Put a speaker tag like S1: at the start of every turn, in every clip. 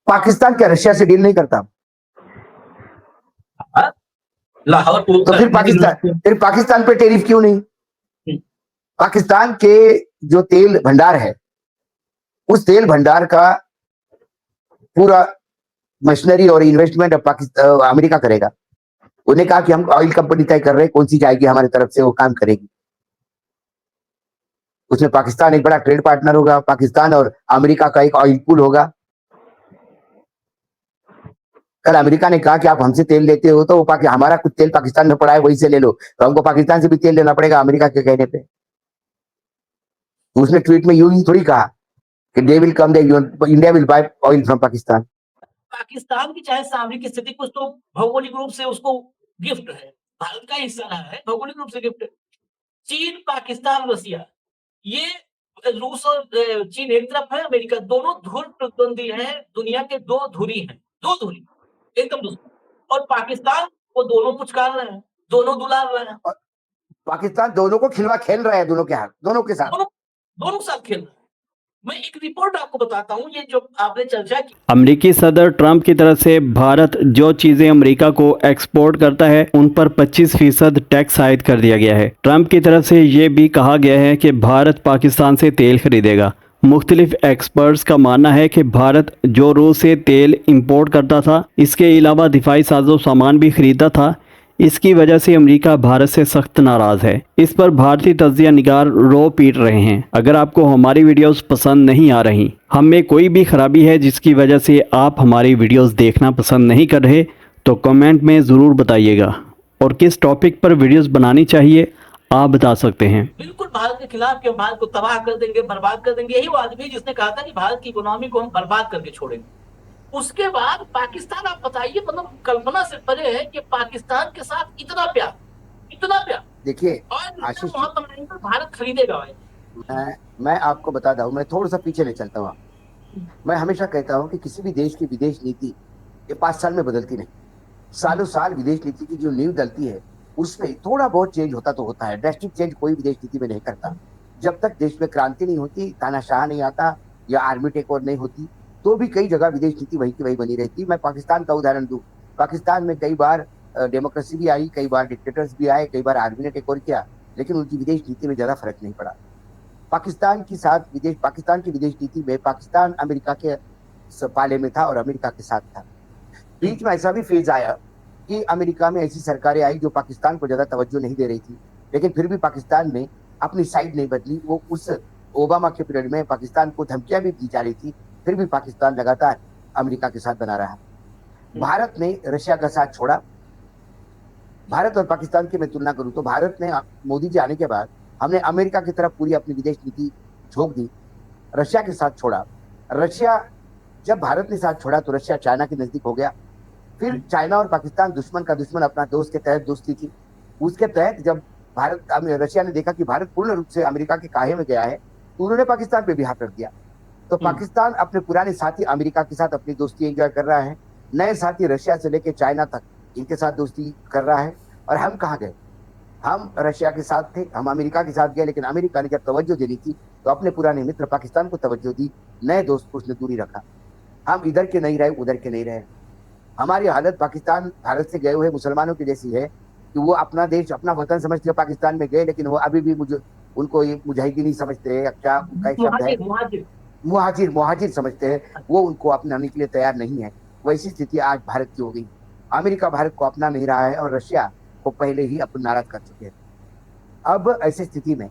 S1: पाकिस्तान क्या रशिया से डील नहीं करता?
S2: लाहौर को
S1: तो फिर पाकिस्तान पे टेरिफ क्यों नहीं? पाकिस्तान के जो तेल भंडार है, उस तेल भंडार का पूरा मशीनरी और इन्वेस्टमेंट अमेरिका करेगा। उन्हें कहा कि हम ऑयल कंपनी तय कर रहे हैं कौन सी जाएगी हमारी तरफ से, वो काम करेगी। उसमें पाकिस्तान एक बड़ा ट्रेड पार्टनर होगा, पाकिस्तान और अमेरिका का एक ऑयल पूल होगा। कल अमेरिका ने कहा कि आप हमसे तेल लेते हो तो वो हमारा कुछ तेल पाकिस्तान में पड़ा है, वहीं से ले लो, तो हमको पाकिस्तान से भी तेल लेना पड़ेगा अमेरिका के कहने पे। तो उसने ट्वीट में यूं ही थोड़ी कहा कि they will come, India will buy oil from Pakistan.
S2: Pakistan की चाहे सामरिक स्थिति कुछ तो भौगोलिक रूप से उसको गिफ्ट है, भारत का हिस्सा रहा है, भौगोलिक रूप से गिफ्ट है। चीन, पाकिस्तान, रसिया, ये रूस और चीन एक तरफ है, अमेरिका, दोनों धुर प्रतिद्वंदी है, दुनिया के दो धुरी हैं, दो धुरी एकदम दूसरी। और पाकिस्तान वो दोनों पुचकार रहे हैं, दोनों दुलार रहे हैं।
S1: पाकिस्तान दोनों को खिलवा खेल रहा है, दोनों के हाथ, दोनों के साथ,
S2: दोनों साथ खेल रहे हैं। मैं एक रिपोर्ट आपको बताता हूं, ये जो आपने चर्चा की।
S3: अमेरिकी सदर ट्रंप की तरफ से भारत जो चीजें अमेरिका को एक्सपोर्ट करता है उन पर 25% टैक्स आयद कर दिया गया है। ट्रंप की तरफ से ये भी कहा गया है कि भारत पाकिस्तान से तेल खरीदेगा। मुख्तलिफ एक्सपर्ट्स का मानना है कि भारत जो रूस से तेल इंपोर्ट करता था, इसके अलावा दिफाई साजो सामान भी खरीदता था। इसकी वजह से अमेरिका भारत से सख्त नाराज है। इस पर भारतीय तज्जिया निगार रो पीट रहे हैं। अगर आपको हमारी वीडियोस पसंद नहीं आ रही, हम में कोई भी खराबी है जिसकी वजह से आप हमारी वीडियोस देखना पसंद नहीं कर रहे, तो कमेंट में ज़रूर बताइएगा। और किस टॉपिक पर वीडियोस बनानी चाहिए आप बता सकते हैं।
S2: बिल्कुल भारत के खिलाफ कि भारत को तबाह कर देंगे, बर्बाद कर देंगे। यही वो आदमी जिसने कहा था कि भारत की इकोनॉमी को हम बर्बाद करके छोड़ेंगे। उसके बाद पाकिस्तान, आप बताइए, मतलब कल्पना से परे है कि पाकिस्तान के साथ इतना प्यार, इतना प्यार।
S1: देखिए
S2: आशीष, भारत खरीदेगा भाई।
S1: मैं आपको बताता हूँ, मैं थोड़ा सा पीछे ले चलता हूँ। मैं हमेशा कहता हूँ कि किसी भी देश की विदेश नीति ये 5 साल में बदलती नहीं। सालों साल विदेश नीति की जो नींव डलती है उसमें थोड़ा बहुत चेंज होता तो होता है। ड्रास्टिक चेंज कोई विदेश नीति में नहीं करता। जब तक देश में क्रांति नहीं होती, तानाशाह नहीं आता या आर्मी टेक ओवर नहीं होती, तो भी कई जगह विदेश नीति वही की वही बनी रहती। मैं पाकिस्तान का उदाहरण दूं, पाकिस्तान में कई बार डेमोक्रेसी भी आई, कई बार डिक्टेटर्स भी आए, कई बार आर्मी ने टेक ओवर किया, लेकिन उनकी विदेश नीति में ज्यादा फर्क नहीं पड़ा। पाकिस्तान की विदेश नीति में पाकिस्तान अमेरिका के पाले में था और अमेरिका के साथ था। बीच में ऐसा भी फेज आया कि अमेरिका में ऐसी सरकारें आई जो पाकिस्तान को ज्यादा तवज्जो नहीं दे रही थी, लेकिन फिर भी पाकिस्तान ने अपनी साइड नहीं बदली। वो उस ओबामा के पीरियड में पाकिस्तान को धमकियां भी दी जा रही थी, फिर भी पाकिस्तान लगातार अमेरिका के साथ बना रहा। भारत ने रशिया का साथ छोड़ा। भारत और पाकिस्तान की मैं तुलना करूं तो भारत ने मोदी जी आने के बाद हमने अमेरिका की तरफ पूरी अपनी विदेश नीति झोंक दी, रशिया के साथ छोड़ा। रशिया, जब भारत ने साथ छोड़ा तो रशिया चाइना के नजदीक हो गया। फिर चाइना और पाकिस्तान दुश्मन का दुश्मन अपना दोस्त के तहत दोस्ती थी। उसके तहत जब रशिया ने देखा कि भारत पूर्ण रूप से अमेरिका के काहे में गया है, तो उन्होंने पाकिस्तान पे भी हाथ रख दिया। तो पाकिस्तान अपने पुराने साथी अमेरिका के साथ अपनी दोस्ती एंजॉय कर रहा है, नए साथी रशिया से लेकर चाइना तक इनके साथ दोस्ती कर रहा है। और हम कहाँ गए? हम रशिया के साथ थे, हम अमेरिका के साथ गए, लेकिन अमेरिका ने जब तवज्जो देनी थी तो अपने पुराने मित्र पाकिस्तान को तवज्जो दी, नए दोस्त को उसने दूरी रखा। हम इधर के नहीं रहे, उधर के नहीं रहे। हमारी हालत पाकिस्तान भारत से गए हुए मुसलमानों की जैसी है कि वो अपना देश, अपना वतन समझते पाकिस्तान में गए, लेकिन वो अभी भी उनको ये मुजाहिदीन समझते हैं, क्या उनका एक शब्द है, मुहाजिर समझते हैं। वो उनको अपनाने के लिए तैयार नहीं है। वैसी स्थिति आज भारत की हो गई। अमेरिका भारत को अपना नहीं रहा है और रशिया को पहले ही अपन नाराज कर चुके हैं। अब ऐसी स्थिति में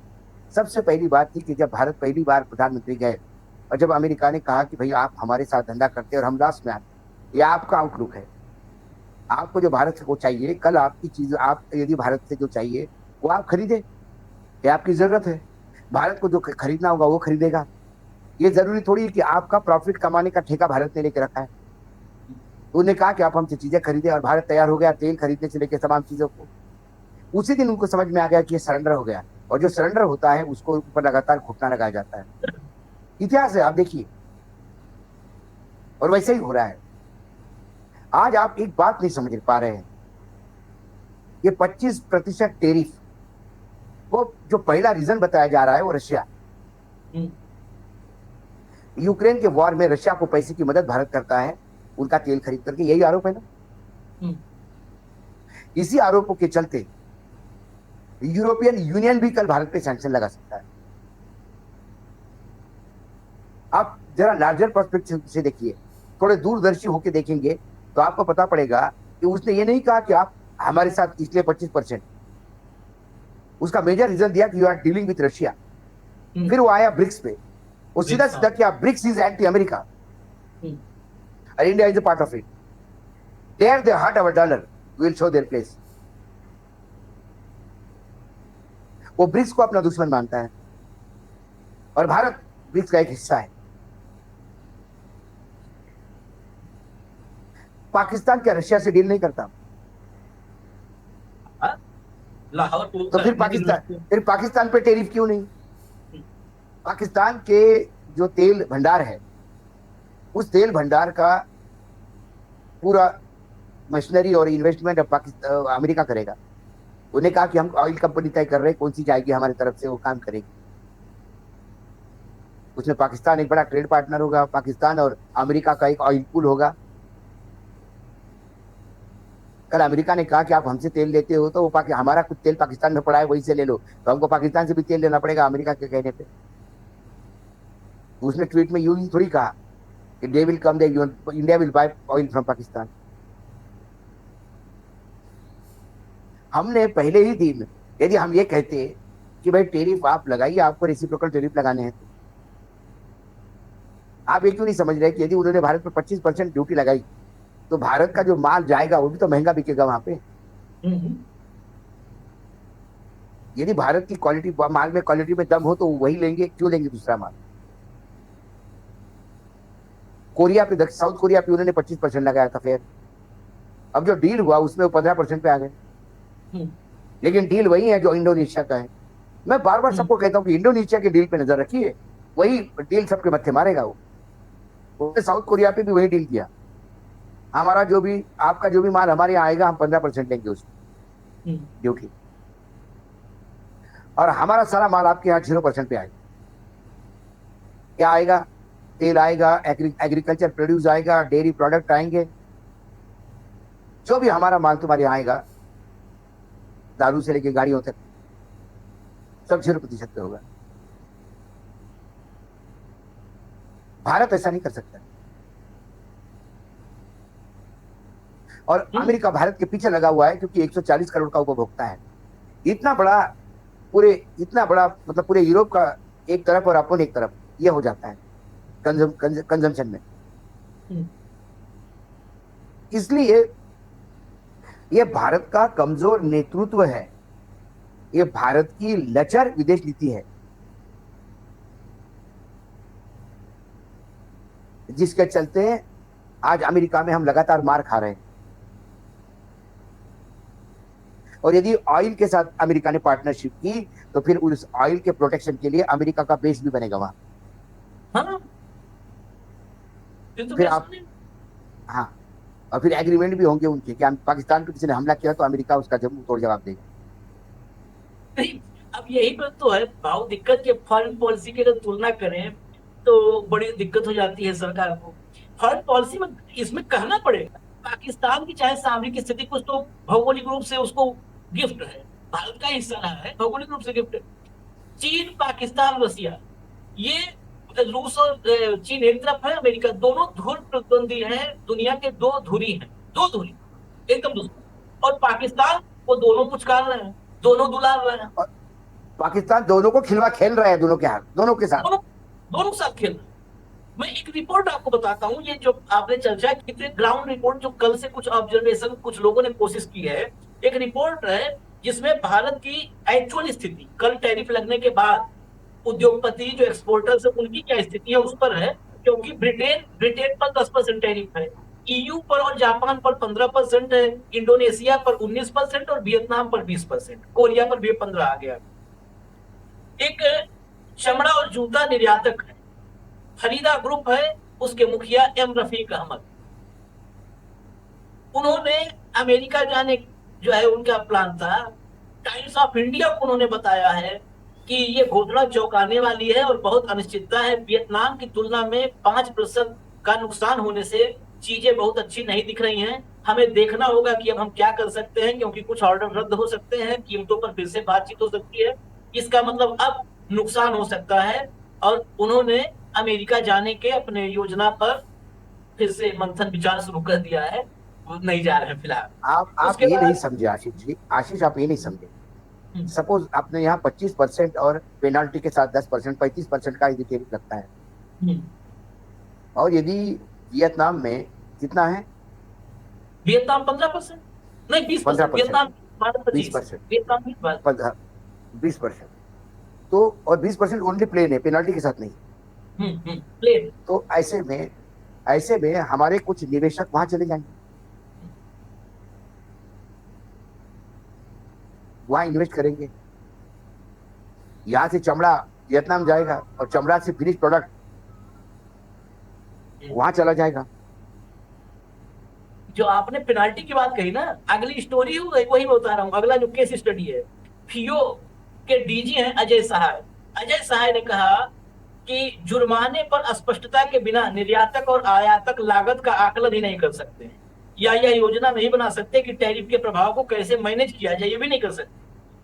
S1: सबसे पहली बात थी कि जब भारत पहली बार प्रधानमंत्री गए और जब अमेरिका ने कहा कि भाई आप हमारे साथ धंधा करते हैं और हम लास्ट में आए, ये आपका आउटलुक है। आपको जो भारत को चाहिए, कल आपकी चीज, आप यदि भारत से जो चाहिए वो आप खरीदे, ये आपकी जरूरत है। भारत को जो खरीदना होगा वो खरीदेगा। ये जरूरी थोड़ी है कि आपका प्रॉफिट कमाने का ठेका भारत ने लेके रखा है। उन्होंने कहा कि आप हमसे चीजें खरीदे और भारत तैयार हो गया, तेल खरीदने से लेकर तमाम चीजों को। उसी दिन उनको समझ में आ गया कि ये सरेंडर हो गया, और जो सरेंडर होता है उसको ऊपर लगातार घुटना लगाया जाता है। इतिहास है, आप देखिए, और वैसे ही हो रहा है। आज आप एक बात नहीं समझ पा रहे हैं, ये 25% टेरिफ, वो जो पहला रीजन बताया जा रहा है वो रशिया। यूक्रेन के वॉर में रशिया को पैसे की मदद भारत करता है उनका तेल खरीद करके, यही आरोप है ना।
S2: हम्म,
S1: इसी आरोपों के चलते यूरोपियन यूनियन भी कल भारत पे सैंक्शन लगा सकता है। आप जरा लार्जर पर्सपेक्टिव से देखिए, थोड़े दूरदर्शी होकर देखेंगे तो आपको पता पड़ेगा कि उसने ये नहीं कहा कि आप हमारे साथ इसलिए 25%, उसका मेजर रीजन दिया कि you are dealing with Russia. फिर वो आया ब्रिक्स पे, वो सीधा सीधा क्या, BRICS is anti America
S2: hmm,
S1: and India is a part of it. There they hurt our dollar, we will show their place. वो ब्रिक्स को अपना दुश्मन मानता है और भारत ब्रिक्स का एक हिस्सा है। पाकिस्तान क्या रशिया से डील नहीं करता?
S2: हाँ, लाहौर को
S1: तो फिर पाकिस्तान पे टेरिफ क्यों नहीं? पाकिस्तान के जो तेल भंडार है, उस तेल भंडार का पूरा मशीनरी और इन्वेस्टमेंट अब पाकिस्तान अमेरिका करेगा। उन्हें कहा कि हम ऑयल कंपनी तय कर रहे हैं कौन सी जाएगी हमारी तरफ से, वो काम करेगी। उसमें पाकिस्तान एक बड़ा ट्रेड पार्टनर होगा, पाकिस्तान और अमेरिका का एक ऑयल पूल होगा। कल अमेरिका ने कहा कि आप हमसे तेल लेते हो तो वो हमारा कुछ तेल पाकिस्तान में पड़ा है, वहीं से ले लो, तो हमको पाकिस्तान से भी तेल लेना पड़ेगा अमेरिका के कहने पे। उसने ट्वीट में यूं ही थोड़ी कहा कि they will come, India will buy oil from Pakistan. हमने पहले ही दिन, यदि हम ये कहते कि भाई टेरिफ आप लगाइए, आपको रेसिप्रोकल टेरिफ लगाने हैं, तो आप ये क्यों नहीं समझ रहे कि यदि उन्होंने भारत पर 25% ड्यूटी लगाई तो भारत का जो माल जाएगा वो भी तो महंगा बिकेगा वहां पे। यदि भारत की क्वालिटी, माल में क्वालिटी में दम हो तो वही लेंगे, क्यों लेंगे दूसरा माल? कोरिया पे, साउथ कोरिया पे उन्होंने 25% लगाया था फेयर। अब जो डील हुआ उसमें वो 15% पे आ गए, लेकिन डील वही है जो इंडोनेशिया का है। मैं बार बार सबको कहता हूँ कि इंडोनेशिया की डील पे नजर रखिए, वही डील सबके मत्थे मारेगा। उसने साउथ कोरिया पे भी वही डील किया, हमारा जो भी, आपका जो भी माल हमारे यहाँ आएगा हम 15% लेंगे उसकी ड्यूटी, और हमारा सारा माल आपके यहाँ 0% पे आएगा। क्या आएगा? तेल आएगा, एग्रीकल्चर प्रोड्यूस आएगा, डेयरी प्रोडक्ट आएंगे, जो भी हमारा माल तुम्हारे यहाँ आएगा, दारू से लेके गाड़ियों तक, सब 0% पे होगा। भारत ऐसा नहीं कर सकता, और अमेरिका भारत के पीछे लगा हुआ है क्योंकि 140 करोड़ का उपभोक्ता है। इतना बड़ा मतलब पूरे यूरोप का एक तरफ और अपन एक तरफ, ये हो जाता है कंजम्पशन में। इसलिए ये भारत का कमजोर नेतृत्व है, ये भारत की लचर विदेश नीति है, जिसके चलते आज अमेरिका में हम लगातार मार खा रहे हैं। और यदि ऑयल के साथ अमेरिका ने पार्टनरशिप की तो फिर उस ऑयल के प्रोटेक्शन के लिए अमेरिका का बेस भी बनेगा वहां।
S2: हाँ,
S1: फिर आप, हाँ, और फिर एग्रीमेंट भी होंगे उनके कि पाकिस्तान पे किसी ने हमला किया तो अमेरिका उसका तोड़ जवाब देगा।
S2: नहीं, अब यही बात तो है भाव, दिक्कत के फॉरेन पॉलिसी की अगर तुलना करें तो बड़ी दिक्कत हो जाती है सरकार को। फॉरेन पॉलिसी में इसमें कहना पड़ेगा पाकिस्तान की चाहे सामरिक स्थिति कुछ तो भौगोलिक रूप से उसको गिफ्ट है, भारत का हिस्सा रहा है, भौगोलिक रूप से गिफ्ट है। चीन, पाकिस्तान, रशिया, ये रूस और चीन एक तरफ है, अमेरिका, दोनों धुर प्रतिद्वंदी है, दुनिया के दो धुरी हैं, दो धुरी एकदम दूसरी, और पाकिस्तान वो दोनों पुचकार रहे हैं, दोनों दुलार रहे हैं।
S1: पाकिस्तान दोनों को खिलवा खेल रहा है, दोनों के हाथ, दोनों के साथ,
S2: दोनों साथ खेल रहे हैं। मैं एक रिपोर्ट आपको बताता हूं, ये जो आपने चर्चा की थी, ग्राउंड रिपोर्ट, जो कल से कुछ ऑब्जर्वेशन कुछ लोगों ने कोशिश की है, एक रिपोर्ट है जिसमें भारत की एक्चुअल स्थिति कल टैरिफ लगने के बाद उद्योगपति जो एक्सपोर्टर्स है उनकी क्या स्थिति है उस पर है। क्योंकि ब्रिटेन पर 10% टैरिफ है, ईयू पर और जापान पर 15% है, इंडोनेशिया पर 19% और वियतनाम पर 20%, कोरिया पर भी 15 आ गया। एक चमड़ा और जूता निर्यातक है, फरीदा ग्रुप है, उसके मुखिया एम रफीक अहमद, उन्होंने अमेरिका जाने जो है उनका प्लान था। टाइम्स ऑफ इंडिया को उन्होंने बताया है कि ये घोषणा चौंकाने वाली है और बहुत अनिश्चितता है। वियतनाम की तुलना में 5% का नुकसान होने से चीजें बहुत अच्छी नहीं दिख रही हैं। हमें देखना होगा कि अब हम क्या कर सकते हैं, क्योंकि कुछ ऑर्डर रद्द हो सकते हैं, कीमतों पर फिर से बातचीत हो सकती है। इसका मतलब अब नुकसान हो सकता है, और उन्होंने अमेरिका जाने के अपने योजना पर फिर से मंथन विचार शुरू कर दिया है। वो नहीं जा रहे हैं फिलहाल।
S1: आप
S2: उसके
S1: ये नहीं
S2: बाद
S1: समझे आशीष जी, आशीष आप ये नहीं समझे।
S2: हम्म,
S1: सपोज आपने यहाँ 25% और पेनाल्टी के साथ 10%, 35% का यदि टैरिफ लगता है,
S2: हम्म,
S1: और यदि वियतनाम में कितना है,
S2: वियतनाम 15%, नहीं 20%,
S1: 15%,
S2: वियतनाम भारत 25,
S1: 20%,
S2: वियतनाम 20%।
S1: 20%, तो और 20% ओनली प्लेन है, पेनाल्टी के साथ नहीं।
S2: प्लेन।
S1: तो ऐसे में हमारे कुछ निवेशक वहां चले जाएंगे, वहां इन्वेस्ट करेंगे। यहाँ से चमड़ा वियतनाम जाएगा और चमड़ा से फिनिश प्रोडक्ट वहां चला जाएगा।
S2: जो आपने पेनाल्टी की बात कही ना, अगली स्टोरी वही बता रहा हूँ। अगला जो केस स्टडी है, फियो के डीजी हैं अजय सहाय। अजय सहाय ने कहा कि जुर्माने पर स्पष्टता के बिना निर्यातक और आयातक लागत का आकलन ही नहीं कर सकते हैं, या यह योजना नहीं बना सकते कि टैरिफ के प्रभाव को कैसे मैनेज किया जाए, ये भी नहीं कर सकते,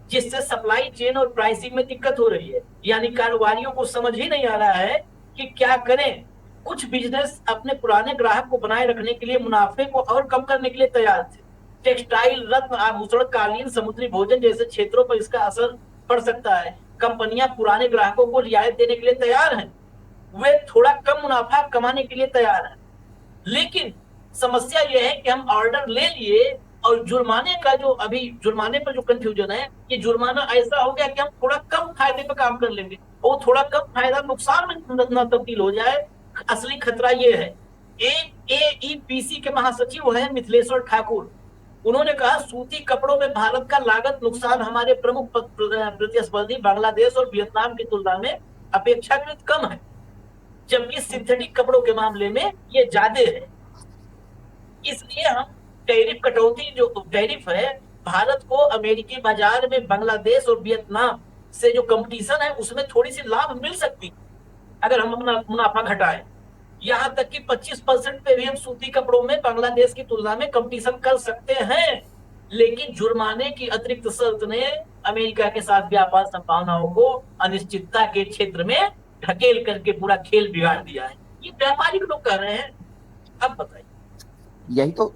S2: जिससे सप्लाई चेन और प्राइसिंग में दिक्कत हो रही है। यानी कारोबारियों को समझ ही नहीं आ रहा है कि क्या करें। कुछ बिजनेस अपने पुराने ग्राहक को बनाए रखने के लिए मुनाफे को और कम करने के लिए तैयार थे। टेक्सटाइल, रत्न आभूषण, कालीन, समुद्री भोजन जैसे क्षेत्रों पर इसका असर पड़ सकता है। कंपनियां पुराने ग्राहकों को रियायत देने के लिए तैयार हैं, वे थोड़ा कम मुनाफा कमाने के लिए तैयार हैं। लेकिन समस्या यह है कि हम ऑर्डर ले लिए, और जुर्माने का जो अभी जुर्माने पर जो कंफ्यूजन है, कि जुर्माना ऐसा हो गया कि हम थोड़ा कम फायदे पे काम कर लेंगे, और थोड़ा कम फायदा नुकसान में न तब्दील हो जाए। असली खतरा ये है। एईपीसी के महासचिव हैं मिथिलेश्वर ठाकुर। उन्होंने कहा, सूती कपड़ों में भारत का लागत नुकसान हमारे प्रमुख प्रतिस्पर्धी बांग्लादेश और वियतनाम की तुलना में अपेक्षाकृत कम है, जबकि सिंथेटिक कपड़ों के मामले में ये ज्यादा है। इसलिए हम टैरिफ कटौती, जो टैरिफ है, भारत को अमेरिकी बाजार में बांग्लादेश और वियतनाम से जो कंपटीशन है उसमें थोड़ी सी लाभ मिल सकती है, अगर हम अपना मुनाफा घटाएं। यहां तक कि 25% पे भी हम सूती कपड़ों में बांग्लादेश की तुलना में कंपटीशन कर सकते हैं। लेकिन जुर्माने की अतिरिक्त शर्त ने अमेरिका के साथ व्यापार संभावनाओं को अनिश्चितता के क्षेत्र में ढकेल करके पूरा खेल बिगाड़ दिया है। ये व्यापारिक लोग कह रहे हैं। अब बताइए।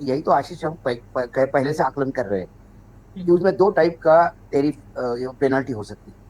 S1: यही तो आशीष हम पहले से आकलन कर रहे हैं कि उसमें दो टाइप का टैरिफ पेनाल्टी हो सकती है।